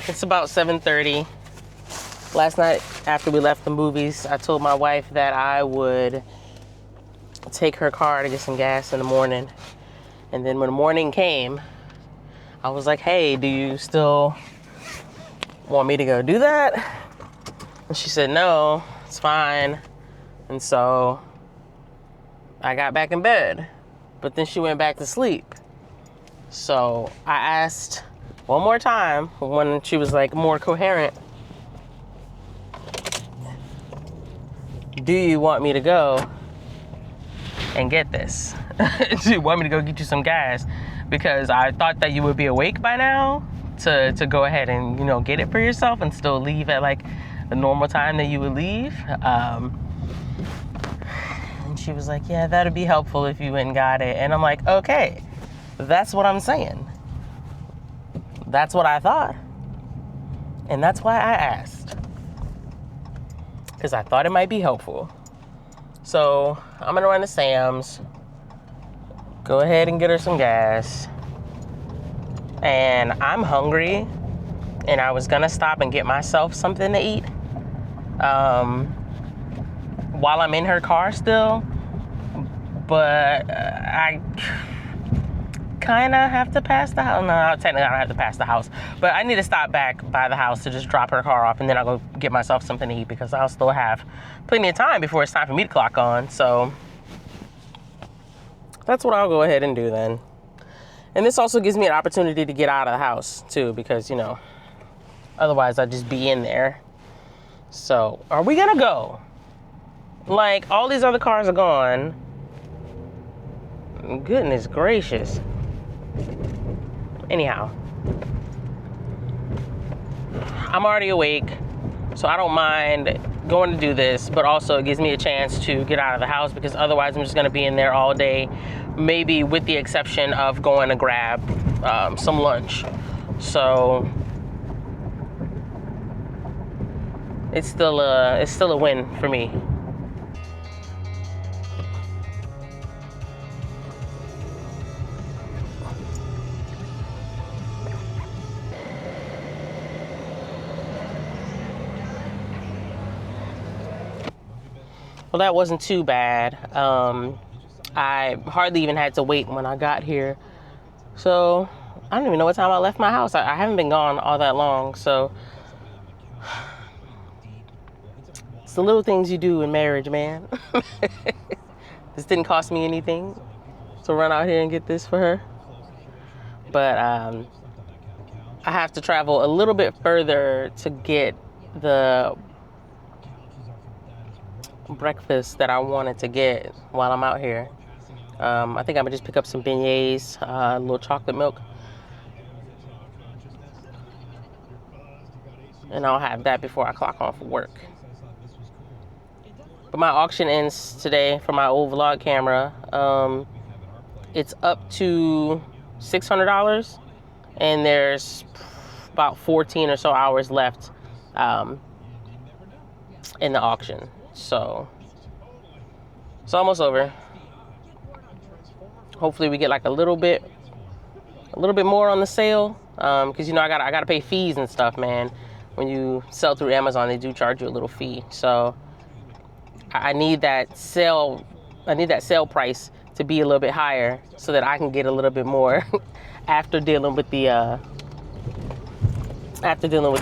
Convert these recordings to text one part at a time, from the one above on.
It's about 7:30. Last night after we left the movies, I told my wife that I would take her car to get some gas in the morning. And then when the morning came, I was like, hey, do you still want me to go do that? And she said, no, it's fine. And so I got back in bed, but then she went back to sleep. So I asked one more time when she was like more coherent, do you want me to go and get this? Do you want me to go get you some gas? Because I thought that you would be awake by now to go ahead and, you know, get it for yourself and still leave at like the normal time that you would leave. And she was like, yeah, that'd be helpful if you went and got it. And I'm like, okay, that's what I'm saying. That's what I thought. And that's why I asked. Because I thought it might be helpful. So I'm gonna run to Sam's, go ahead and get her some gas. And I'm hungry, and I was gonna stop and get myself something to eat while I'm in her car still. But I kind of have to pass the house. No, technically I don't have to pass the house. But I need to stop back by the house to just drop her car off, and then I'll go get myself something to eat because I'll still have plenty of time before it's time for me to clock on. So that's what I'll go ahead and do then. And this also gives me an opportunity to get out of the house too, because, you know, otherwise I'd just be in there. So are we gonna go? Like, all these other cars are gone. Goodness gracious. Anyhow, I'm already awake, so I don't mind going to do this, but also it gives me a chance to get out of the house, because otherwise I'm just going to be in there all day, maybe with the exception of going to grab some lunch. So it's still a win for me. Well, that wasn't too bad. I hardly even had to wait when I got here. So I don't even know what time I left my house. I haven't been gone all that long. So it's the little things you do in marriage, man. This didn't cost me anything to run out here and get this for her. But I have to travel a little bit further to get the breakfast that I wanted to get while I'm out here. I think I'm gonna just pick up some beignets, a little chocolate milk, and I'll have that before I clock on for work. But my auction ends today for my old vlog camera. It's up to $600, and there's about 14 or so hours left in the auction. So it's almost over. Hopefully we get like a little bit more on the sale, because you know I gotta pay fees and stuff, man. When you sell through Amazon, they do charge you a little fee. So I need that sale price to be a little bit higher so that I can get a little bit more after dealing with the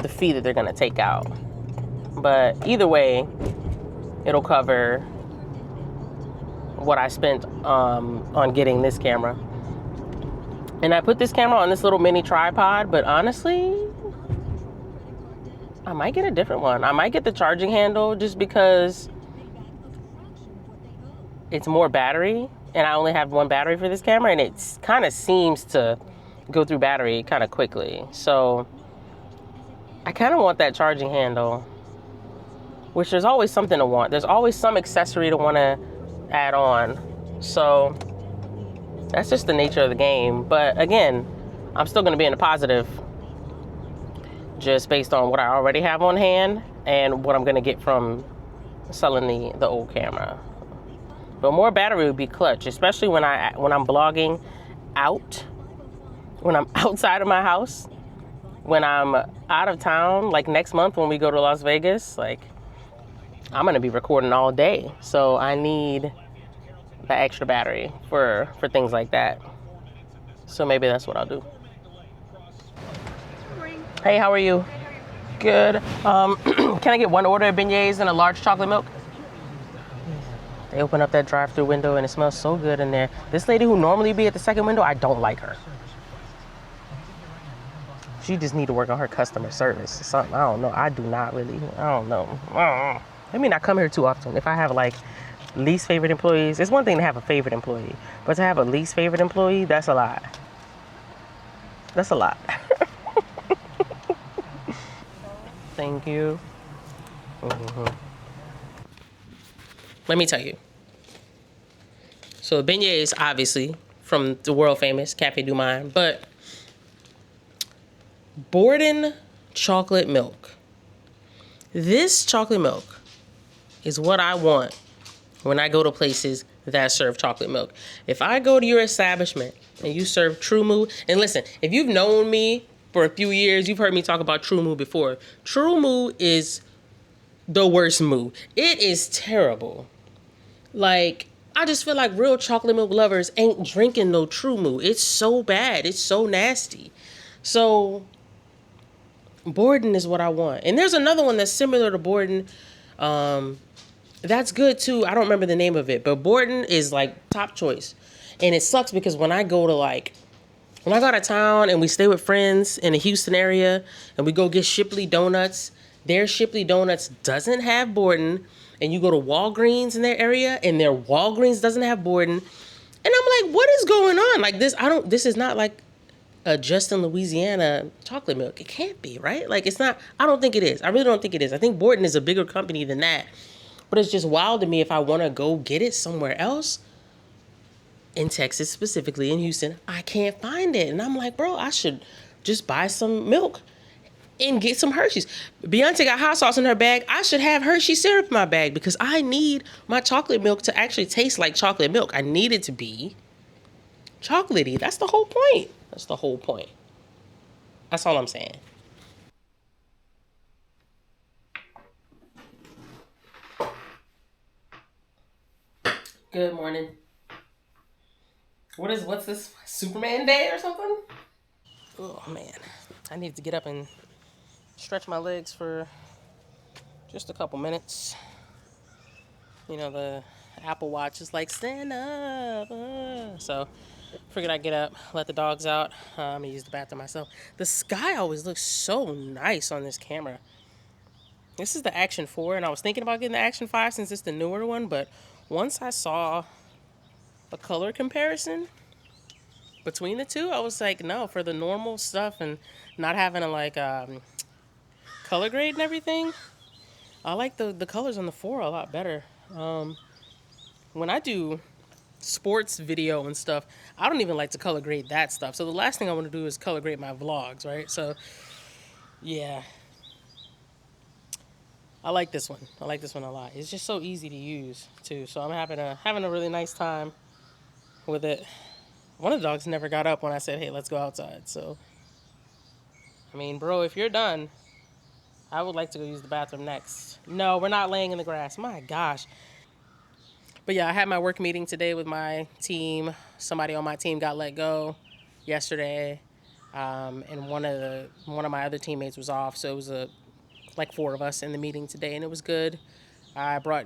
fee that they're gonna take out. But either way, it'll cover what I spent on getting this camera. And I put this camera on this little mini tripod, but honestly, I might get a different one. I might get the charging handle just because it's more battery, and I only have one battery for this camera, and it kind of seems to go through battery kind of quickly. So I kind of want that charging handle, which there's always something to want. There's always some accessory to want to add on. So that's just the nature of the game. But again, I'm still going to be in the positive just based on what I already have on hand and what I'm going to get from selling the old camera. But more battery would be clutch, especially when I'm blogging out, when I'm outside of my house, when I'm out of town, like next month when we go to Las Vegas, like I'm gonna be recording all day. So I need the extra battery for things like that. So maybe that's what I'll do. Hey, how are you? Good. Can I get one order of beignets and a large chocolate milk? They open up that drive-through window and it smells so good in there. This lady who normally be at the second window, I don't like her. She just need to work on her customer service or something. I don't know. I do not really. I don't know. Let me not come here too often. If I have like least favorite employees, it's one thing to have a favorite employee, but to have a least favorite employee, that's a lot. That's a lot. Thank you. Let me tell you. So beignets, obviously, from the world famous Cafe Du Monde, but Borden chocolate milk. This chocolate milk is what I want when I go to places that serve chocolate milk. If I go to your establishment and you serve True Moo, and listen, if you've known me for a few years, you've heard me talk about True Moo before. True Moo is the worst moo. It is terrible. Like, I just feel like real chocolate milk lovers ain't drinking no True Moo. It's so bad. It's so nasty. So Borden is what I want. And there's another one that's similar to Borden. That's good too. I don't remember the name of it, but Borden is like top choice. And it sucks because when I go out of town and we stay with friends in the Houston area and we go get Shipley Donuts, their Shipley Donuts doesn't have Borden. And you go to Walgreens in their area and their Walgreens doesn't have Borden. And I'm like, what is going on? Like this is not like a Justin, Louisiana chocolate milk. It can't be, right? Like it's not, I don't think it is. I really don't think it is. I think Borden is a bigger company than that. But it's just wild to me if I want to go get it somewhere else, in Texas specifically, in Houston, I can't find it. And I'm like, bro, I should just buy some milk and get some Hershey's. Beyonce got hot sauce in her bag. I should have Hershey syrup in my bag because I need my chocolate milk to actually taste like chocolate milk. I need it to be chocolatey. That's the whole point. That's the whole point. That's all I'm saying. Good morning. What's this, Superman Day or something? Oh man, I need to get up and stretch my legs for just a couple minutes. You know, the Apple Watch is like, stand up. So figured I'd get up, let the dogs out. I'm gonna use the bathroom myself. The sky always looks so nice on this camera. This is the Action 4, and I was thinking about getting the Action 5 since it's the newer one, but once I saw a color comparison between the two, I was like, no, for the normal stuff and not having to like color grade and everything, I like the colors on the 4 a lot better. When I do sports video and stuff, I don't even like to color grade that stuff. So the last thing I want to do is color grade my vlogs, right? So yeah, I like this one. I like this one a lot. It's just so easy to use too. So I'm having a really nice time with it. One of the dogs never got up when I said, hey, let's go outside. So, I mean, bro, if you're done, I would like to go use the bathroom next. No, we're not laying in the grass. My gosh. But yeah, I had my work meeting today with my team. Somebody on my team got let go yesterday. And one of my other teammates was off. So it was like 4 of us in the meeting today, and it was good. I brought,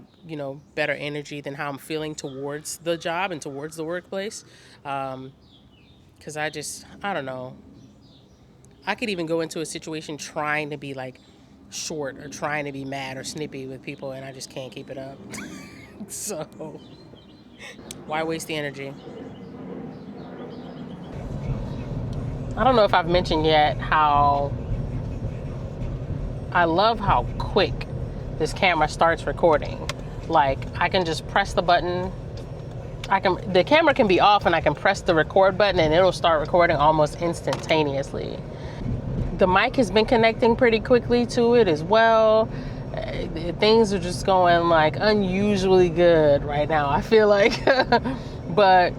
better energy than how I'm feeling towards the job and towards the workplace. Because I don't know. I could even go into a situation trying to be like short or trying to be mad or snippy with people, and I just can't keep it up. So why waste the energy? I don't know if I've mentioned yet how I love how quick this camera starts recording. Like, I can just press the button. The camera can be off and I can press the record button and it'll start recording almost instantaneously. The mic has been connecting pretty quickly to it as well. Things are just going like unusually good right now, I feel like. But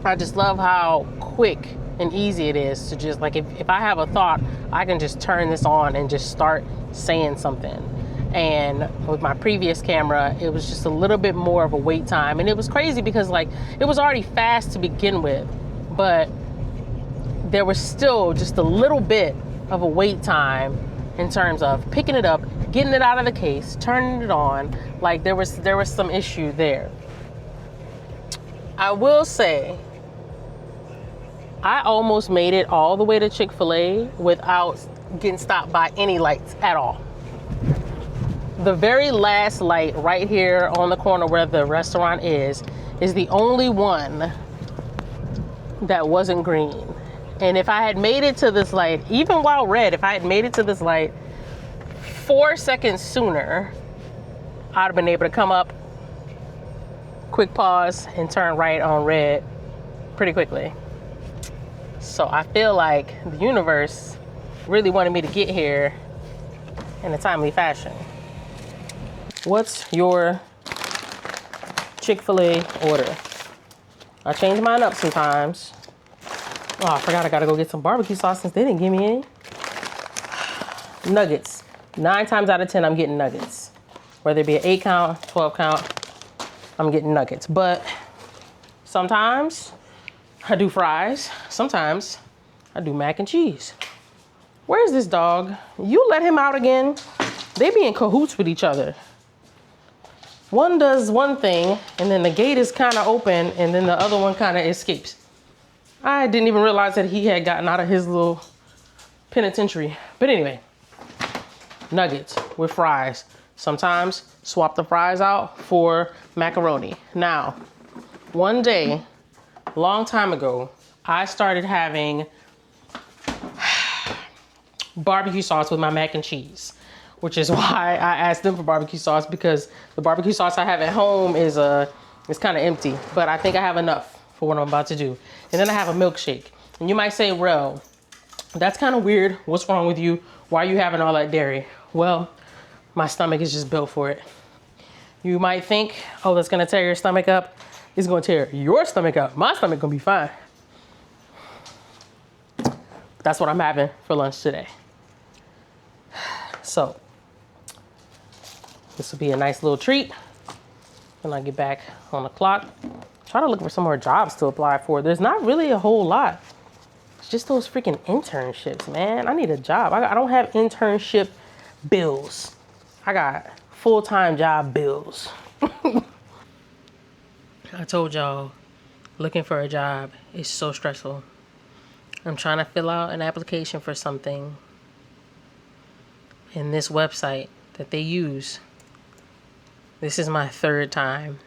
I just love how quick and easy it is to just like, if I have a thought, I can just turn this on and just start saying something. And with my previous camera, it was just a little bit more of a wait time. And it was crazy because like, it was already fast to begin with, but there was still just a little bit of a wait time in terms of picking it up, getting it out of the case, turning it on. Like there was some issue there. I will say, I almost made it all the way to Chick-Fil-A without getting stopped by any lights at all. The very last light right here on the corner where the restaurant is the only one that wasn't green. And if I had made it to this light, even while red, if I had made it to this light 4 seconds sooner, I'd have been able to come up, quick pause, and turn right on red pretty quickly. So I feel like the universe really wanted me to get here in a timely fashion. What's your Chick-fil-A order? I change mine up sometimes. Oh, I forgot I gotta go get some barbecue sauce since they didn't give me any. Nuggets. 9 times out of 10, I'm getting nuggets. Whether it be an 8 count, 12 count, I'm getting nuggets. But sometimes I do fries. Sometimes I do mac and cheese. Where's this dog? You let him out again? They be in cahoots with each other. One does one thing, and then the gate is kind of open, and then the other one kind of escapes. I didn't even realize that he had gotten out of his little penitentiary. But anyway, nuggets with fries. Sometimes swap the fries out for macaroni. Now, one day, long time ago, I started having barbecue sauce with my mac and cheese, which is why I asked them for barbecue sauce, because the barbecue sauce I have at home is kind of empty, but I think I have enough for what I'm about to do. And then I have a milkshake. And you might say, well, that's kind of weird. What's wrong with you? Why are you having all that dairy? Well, my stomach is just built for it. You might think, oh, that's gonna tear your stomach up. It's gonna tear your stomach up. My stomach gonna be fine. That's what I'm having for lunch today. So, this will be a nice little treat when I get back on the clock. Try to look for some more jobs to apply for. There's not really a whole lot. It's just those freaking internships, man. I need a job. I don't have internship bills. I got full-time job bills. I told y'all, looking for a job is so stressful. I'm trying to fill out an application for something. And this website that they use, this is my 3rd time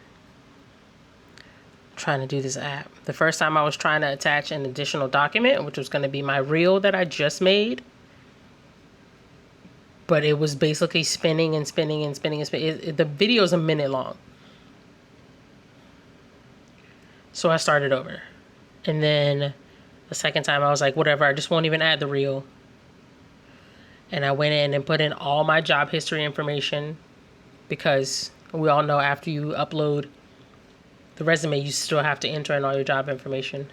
trying to do this app. The first time I was trying to attach an additional document, which was going to be my reel that I just made. But it was basically spinning and spinning and spinning and spinning. The video is a minute long. So I started over. And then the second time I was like, whatever, I just won't even add the reel. And I went in and put in all my job history information, because we all know after you upload the resume, you still have to enter in all your job information.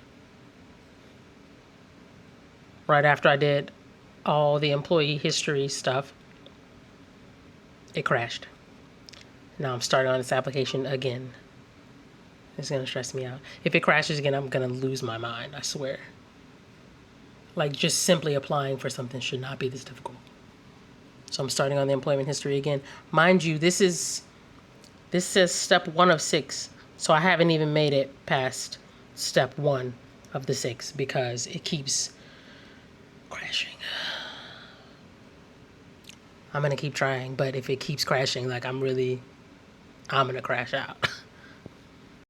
Right after I did all the employee history stuff, it crashed. Now I'm starting on this application again. It's gonna stress me out. If it crashes again, I'm gonna lose my mind, I swear. Like, just simply applying for something should not be this difficult. So I'm starting on the employment history again. Mind you, this says step 1 of 6. So I haven't even made it past step 1 of the 6 because it keeps crashing. I'm gonna keep trying, but if it keeps crashing, like I'm gonna crash out.